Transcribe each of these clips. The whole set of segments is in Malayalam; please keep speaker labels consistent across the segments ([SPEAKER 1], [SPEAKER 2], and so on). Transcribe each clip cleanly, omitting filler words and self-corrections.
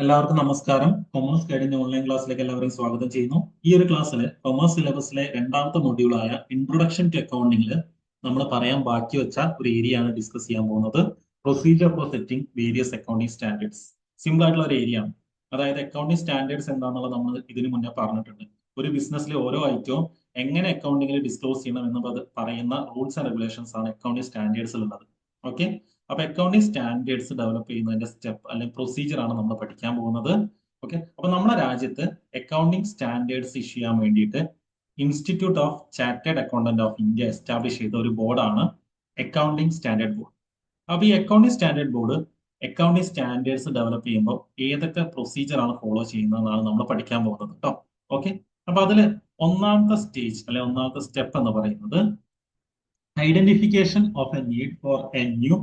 [SPEAKER 1] എല്ലാവർക്കും നമസ്കാരം. കൊമേഴ്സ് ഗൈഡിന്റെ ഓൺലൈൻ ക്ലാസ്സിലേക്ക് എല്ലാവരെയും സ്വാഗതം ചെയ്യുന്നു. ഈ ഒരു ക്ലാസ്സിൽ കൊമേഴ്സ് സിലബസിലെ രണ്ടാമത്തെ മൊഡ്യൂളായ ഇൻട്രൊഡക്ഷൻ ടു അക്കൗണ്ടിംഗിൽ നമ്മൾ പറയാൻ ബാക്കി വെച്ച ഒരു ഏരിയ ആണ് ഡിസ്കസ് ചെയ്യാൻ പോകുന്നത്. Procedure for setting various accounting standards. Simple ആയിട്ടുള്ള ഒരു ഏരിയ ആണ്. അതായത് അക്കൗണ്ടിംഗ് സ്റ്റാൻഡേർഡ്സ് എന്താണെന്നുള്ളത് നമ്മൾ ഇതിനു മുന്നേ പറഞ്ഞിട്ടുണ്ട്. ഒരു ബിസിനസ്സിലെ ഓരോ ഐറ്റവും എങ്ങനെ അക്കൗണ്ടിംഗിൽ ഡിസ്ക്ലോസ് ചെയ്യണം എന്ന് പറയുന്ന റൂൾസ് ആൻഡ് റെഗുലേഷൻസ് ആണ് അക്കൗണ്ടിംഗ് സ്റ്റാൻഡേർഡ്സിൽ ഉള്ളത്. ഓക്കെ, അപ്പൊ അക്കൗണ്ടിംഗ് സ്റ്റാൻഡേർഡ്സ് ഡെവലപ്പ് ചെയ്യുന്നതിന്റെ സ്റ്റെപ്പ് അല്ലെങ്കിൽ പ്രൊസീജിയർ ആണ് നമ്മൾ പഠിക്കാൻ പോകുന്നത്. ഓക്കെ, അപ്പൊ നമ്മുടെ രാജ്യത്ത് അക്കൗണ്ടിംഗ് സ്റ്റാൻഡേർഡ്സ് ഇഷ്യൂ ചെയ്യാൻ വേണ്ടിയിട്ട് institute of chartered accountant of India establish ചെയ്ത ഒരു ബോർഡാണ് അക്കൗണ്ടിംഗ് സ്റ്റാൻഡേർഡ് ബോർഡ്. അപ്പൊ ഈ accounting standard board accounting standards develop ചെയ്യുമ്പോൾ ഏതൊക്കെ പ്രൊസീജിയർ ആണ് ഫോളോ ചെയ്യുന്നതെന്നാണ് നമ്മൾ പഠിക്കാൻ പോകുന്നത് കേട്ടോ. ഓക്കെ, അപ്പൊ അതിൽ ഒന്നാമത്തെ സ്റ്റേജ് അല്ലെ ഒന്നാമത്തെ സ്റ്റെപ്പ് എന്ന് പറയുന്നത് identification of A need for a new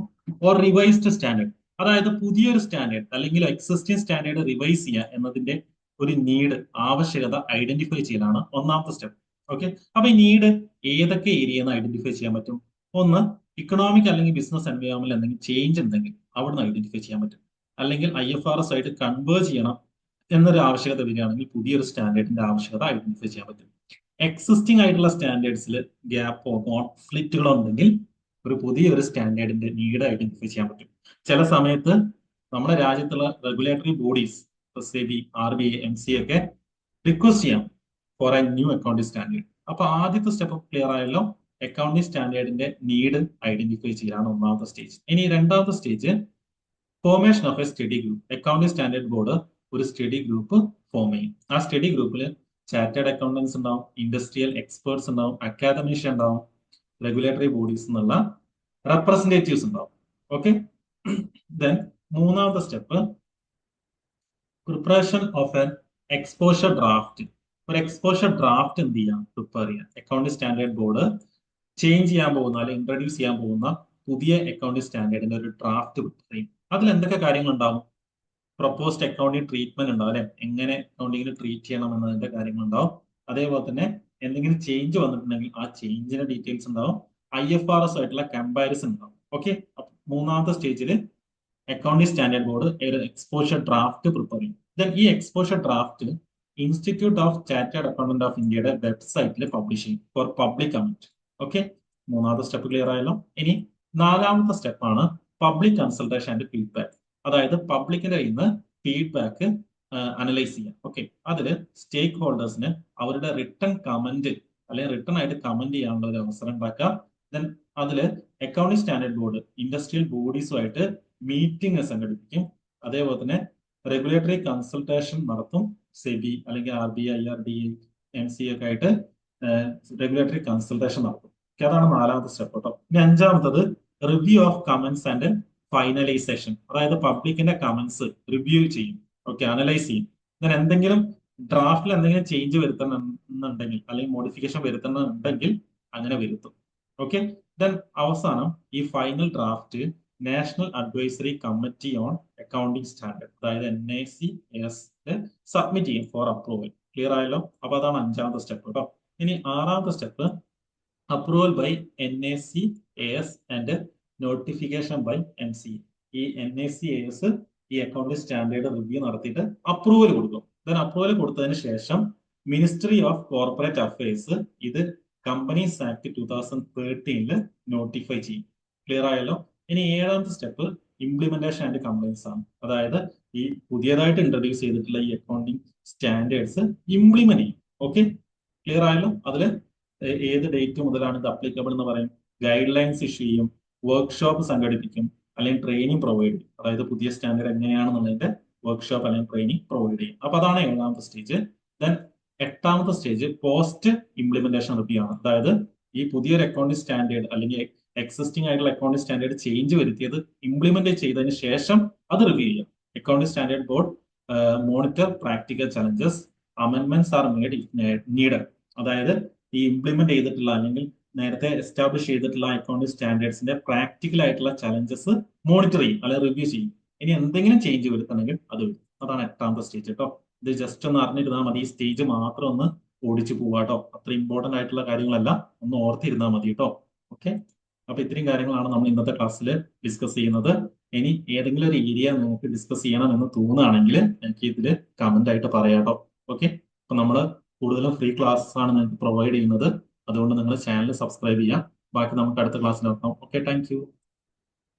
[SPEAKER 1] or revised standard. അതായത് പുതിയൊരു സ്റ്റാൻഡേർഡ് അല്ലെങ്കിൽ എക്സിസ്റ്റിംഗ് സ്റ്റാൻഡേർഡ് റിവൈസ് ചെയ്യുക എന്നതിന്റെ ഒരു നീഡ്, ആവശ്യകത ഐഡന്റിഫൈ ചെയ്യലാണ് ഒന്നാമത്തെ സ്റ്റെപ്പ്. ഓക്കെ, അപ്പൊ ഈ നീഡ് ഏതൊക്കെ ഏരിയയിൽ നിന്ന് ഐഡന്റിഫൈ ചെയ്യാൻ പറ്റും? ഒന്ന്, ഇക്കണോമിക് അല്ലെങ്കിൽ ബിസിനസ് എൻവയോൺമെന്റ് എന്തെങ്കിലും ചേഞ്ച് ഉണ്ടെങ്കിൽ അവിടുന്ന് ഐഡന്റിഫൈ ചെയ്യാൻ പറ്റും. അല്ലെങ്കിൽ IFRS ആയിട്ട് കൺവേർട്ട് ചെയ്യണം എന്നൊരു ആവശ്യകത വരികയാണെങ്കിൽ പുതിയൊരു സ്റ്റാൻഡേർഡിന്റെ ആവശ്യകത ഐഡന്റിഫൈ ചെയ്യാൻ പറ്റും. എക്സിസ്റ്റിംഗ് ആയിട്ടുള്ള സ്റ്റാൻഡേർഡ്സിൽ ഗ്യാപ്പോ കോൺഫ്ലിക്റ്റുകളോ ഉണ്ടെങ്കിൽ ഒരു പുതിയൊരു സ്റ്റാൻഡേർഡിന്റെ നീഡ് ഐഡന്റിഫൈ ചെയ്യാൻ പറ്റും. ചില സമയത്ത് നമ്മുടെ രാജ്യത്തുള്ള regulatory bodies SEBI, RBI, MCA ഒക്കെ റിക്വസ്റ്റ് ചെയ്യാം for a new accounting standard. അപ്പൊ ആദ്യത്തെ സ്റ്റെപ്പ് ക്ലിയർ ആയല്ലോ, അക്കൗണ്ടിംഗ് സ്റ്റാൻഡേർഡിന്റെ നീഡ് ഐഡന്റിഫൈ ചെയ്യാണ് ഒന്നാമത്തെ സ്റ്റേജ്. ഇനി രണ്ടാമത്തെ stage formation of a study group. Accounting standard board ഒരു സ്റ്റഡി ഗ്രൂപ്പ് ഫോം ചെയ്യും. ആ സ്റ്റഡി ഗ്രൂപ്പിൽ ചാർട്ടേഡ് അക്കൗണ്ടൻസ് ഉണ്ടാവും, ഇൻഡസ്ട്രിയൽ എക്സ്പേർട്സ് ഉണ്ടാവും, അക്കാദമീഷ്യ ഉണ്ടാവും, റെഗുലേറ്ററി ബോഡീസ് എന്നുള്ള റെപ്രസെന്റേറ്റീവ്സ് ഉണ്ടാവും. ഓക്കെ, ദെൻ മൂന്നാമത്തെ step preparation of an exposure draft. ഒരു എക്സ്പോഷർ ഡ്രാഫ്റ്റ് എന്ത് ചെയ്യാം? പ്രിപ്പയർ ചെയ്യാം. അക്കൗണ്ടിംഗ് സ്റ്റാൻഡേർഡ് ബോർഡ് ചേഞ്ച് ചെയ്യാൻ പോകുന്ന അല്ലെങ്കിൽ ഇൻട്രൊഡ്യൂസ് ചെയ്യാൻ പോകുന്ന പുതിയ അക്കൗണ്ടിംഗ് സ്റ്റാൻഡേർഡിന്റെ ഒരു ഡ്രാഫ്റ്റ് പ്രിപ്പയർ ചെയ്യും. അതിൽ എന്തൊക്കെ കാര്യങ്ങൾ ഉണ്ടാവും? പ്രൊപ്പോസ്ഡ് അക്കൗണ്ടിങ് ട്രീറ്റ്മെന്റ് ഉണ്ടാവും അല്ലെ, എങ്ങനെ അക്കൗണ്ടിങ്ങിൽ ട്രീറ്റ് ചെയ്യണം എന്നതിന്റെ കാര്യങ്ങൾ ഉണ്ടാവും. അതേപോലെ തന്നെ എന്തെങ്കിലും ചേഞ്ച് വന്നിട്ടുണ്ടെങ്കിൽ ആ ചേഞ്ചിന്റെ ഡീറ്റെയിൽസ് ഉണ്ടാവും. IFRS ആയിട്ടുള്ള കമ്പാരിസൺ ഉണ്ടാവും. ഓക്കെ, മൂന്നാമത്തെ സ്റ്റേജിൽ അക്കൗണ്ടിംഗ് സ്റ്റാൻഡേർഡ് ബോർഡ് ഒരു എക്സ്പോഷർ ഡ്രാഫ്റ്റ് പ്രിപ്പയർ ചെയ്യും. ദെൻ ഈ exposure draft institute of chartered accountant of ഇന്ത്യയുടെ വെബ്സൈറ്റിൽ പബ്ലിഷ് ചെയ്യും ഫോർ പബ്ലിക് കമന്റ്. ഓക്കെ, മൂന്നാമത്തെ സ്റ്റെപ്പ് ക്ലിയർ ആയല്ലോ. ഇനി നാലാമത്തെ സ്റ്റെപ്പാണ് പബ്ലിക് കൺസൾട്ടേഷൻ ആൻഡ് ഫീഡ്ബാക്ക്. അതായത് പബ്ലിക്കിന്റെ കയ്യിൽ നിന്ന് ഫീഡ്ബാക്ക് അനലൈസ് ചെയ്യാം. ഓക്കെ, അതിൽ സ്റ്റേക്ക് ഹോൾഡേഴ്സിന് അവരുടെ റിട്ടേൺ കമന്റ് അല്ലെങ്കിൽ റിട്ടേൺ ആയിട്ട് കമന്റ് ചെയ്യാനുള്ള ഒരു അവസരം ഉണ്ടാക്കാം. ദെൻ അതില് അക്കൗണ്ടിംഗ് സ്റ്റാൻഡേർഡ് ബോർഡ് ഇൻഡസ്ട്രിയൽ ബോഡീസുമായിട്ട് മീറ്റിംഗ് സംഘടിപ്പിക്കും. അതേപോലെ തന്നെ റെഗുലേറ്ററി കൺസൾട്ടേഷൻ നടത്തും. SEBI അല്ലെങ്കിൽ RBI, RDA, MCA ഒക്കെ ആയിട്ട് റെഗുലേറ്ററി കൺസൾട്ടേഷൻ നടത്തും. അതാണ് നാലാമത്തെ സ്റ്റെപ്പ് കേട്ടോ. ഇനി അഞ്ചാമത്തത് review of comments and finalisation. അതായത് പബ്ലിക്കിന്റെ കമന്റ്സ് റിവ്യൂ ചെയ്യും. ഓക്കെ, അനലൈസ് ചെയ്യും. അങ്ങനെ എന്തെങ്കിലും ഡ്രാഫ്റ്റിൽ എന്തെങ്കിലും ചേഞ്ച് വരുത്തണമെന്നുണ്ടെങ്കിൽ അല്ലെങ്കിൽ മോഡിഫിക്കേഷൻ വരുത്തണമെന്നുണ്ടെങ്കിൽ അങ്ങനെ വരുത്തും. ഓക്കെ, ദെൻ അവസാനം ഈ final draft national advisory committee on accounting standard അതായത് NACAS സബ്മിറ്റ് ചെയ്യും ഫോർ അപ്രൂവൽ. ക്ലിയർ ആയല്ലോ. അപ്പൊ അതാണ് അഞ്ചാമത്തെ സ്റ്റെപ്പ് കേട്ടോ. ഇനി ആറാമത്തെ step approval by NACAS and notification by MCA. ഈ NACAS ഈ അക്കൗണ്ടിംഗ് സ്റ്റാൻഡേർഡ് റിവ്യൂ നടത്തിയിട്ട് അപ്രൂവൽ കൊടുക്കും. ദെൻ അപ്രൂവൽ കൊടുത്തതിന് ശേഷം മിനിസ്ട്രി ഓഫ് കോർപ്പറേറ്റ് അഫയേഴ്സ് ഇത് കമ്പനീസ് ആക്ട് 2013 നോട്ടിഫൈ ചെയ്യും. ക്ലിയർ ആയല്ലോ. ഇനി ഏഴാമത്തെ സ്റ്റെപ്പ് ഇംപ്ലിമെന്റേഷൻ ആൻഡ് കംപ്ലൈൻസ് ആണ്. അതായത് ഈ പുതിയതായിട്ട് ഇൻട്രൊഡ്യൂസ് ചെയ്തിട്ടുള്ള ഈ അക്കൗണ്ടിംഗ് സ്റ്റാൻഡേർഡ്സ് ഇംപ്ലിമെന്റ് ചെയ്യും. ഓക്കെ, ക്ലിയർ ആയല്ലോ. അതിൽ ഏത് ഡേറ്റ് മുതലാണ് ഇത് അപ്ലിക്കബിൾ എന്ന് പറയും, ഗൈഡ് ലൈൻസ് ഇഷ്യൂ ചെയ്യും, വർക്ക്ഷോപ്പ് സംഘടിപ്പിക്കും, അല്ലെങ്കിൽ ട്രെയിനിങ് പ്രൊവൈഡ് ചെയ്യും. അതായത് പുതിയ സ്റ്റാൻഡേർഡ് എങ്ങനെയാണെന്നുള്ളതിന്റെ വർക്ക്ഷോപ്പ് അല്ലെങ്കിൽ ട്രെയിനിങ് പ്രൊവൈഡ് ചെയ്യും. അപ്പൊ അതാണ് ഏഴാമത്തെ സ്റ്റേജ്. ദെൻ എട്ടാമത്തെ സ്റ്റേജ് പോസ്റ്റ് ഇംപ്ലിമെന്റേഷൻ റിവ്യൂ ആണ്. അതായത് ഈ പുതിയൊരു അക്കൗണ്ടിംഗ് സ്റ്റാൻഡേർഡ് അല്ലെങ്കിൽ എക്സിസ്റ്റിംഗ് ആയിട്ടുള്ള അക്കൗണ്ടിംഗ് സ്റ്റാൻഡേർഡ് ചേഞ്ച് വരുത്തിയത് ഇംപ്ലിമെന്റ് ചെയ്തതിന് ശേഷം അത് റിവ്യൂ ചെയ്യാം. Accounting standard board monitor practical challenges, amendments R made if needed. അതായത് ഈ ഇംപ്ലിമെന്റ് ചെയ്തിട്ടുള്ള അല്ലെങ്കിൽ നേരത്തെ എസ്റ്റാബ്ലിഷ് ചെയ്തിട്ടുള്ള അക്കൗണ്ടിംഗ് സ്റ്റാൻഡേർഡ്സിന്റെ പ്രാക്ടിക്കൽ ആയിട്ടുള്ള ചലഞ്ചസ് മോണിറ്റർ ചെയ്യും അല്ലെങ്കിൽ റിവ്യൂ ചെയ്യും. ഇനി എന്തെങ്കിലും ചേഞ്ച് വരുത്തണമെങ്കിൽ അത് വരും. അതാണ് എട്ടാമത്തെ സ്റ്റേജ് കേട്ടോ. ഇത് ജസ്റ്റ് ഒന്ന് അറിഞ്ഞിരുന്നാൽ മതി. ഈ സ്റ്റേജ് മാത്രം ഒന്ന് ഓടിച്ചു പോവാട്ടോ. അത്ര ഇമ്പോർട്ടന്റ് ആയിട്ടുള്ള കാര്യങ്ങളല്ല, ഒന്ന് ഓർത്തിരുന്നാൽ മതി കേട്ടോ. ഓക്കെ, അപ്പൊ ഇത്രയും കാര്യങ്ങളാണ് നമ്മൾ ഇന്നത്തെ ക്ലാസ്സിൽ ഡിസ്കസ് ചെയ്യുന്നത്. ഇനി ഏതെങ്കിലും ഒരു ഏരിയ നമുക്ക് ഡിസ്കസ് ചെയ്യണമെന്ന് തോന്നുകയാണെങ്കിൽ എനിക്ക് ഇതിൽ കമന്റ് ആയിട്ട് പറയാട്ടോ. ഓക്കെ, അപ്പൊ നമ്മൾ കൂടുതലും ഫ്രീ ക്ലാസ്സസ് ആണ് നിങ്ങൾക്ക് പ്രൊവൈഡ് ചെയ്യുന്നത്. അതുകൊണ്ട് നിങ്ങൾ ചാനൽ സബ്സ്ക്രൈബ് ചെയ്യുക. ബാക്കി നമുക്ക് അടുത്ത ക്ലാസ്സിൽ നോക്കാം. Okay, thank you.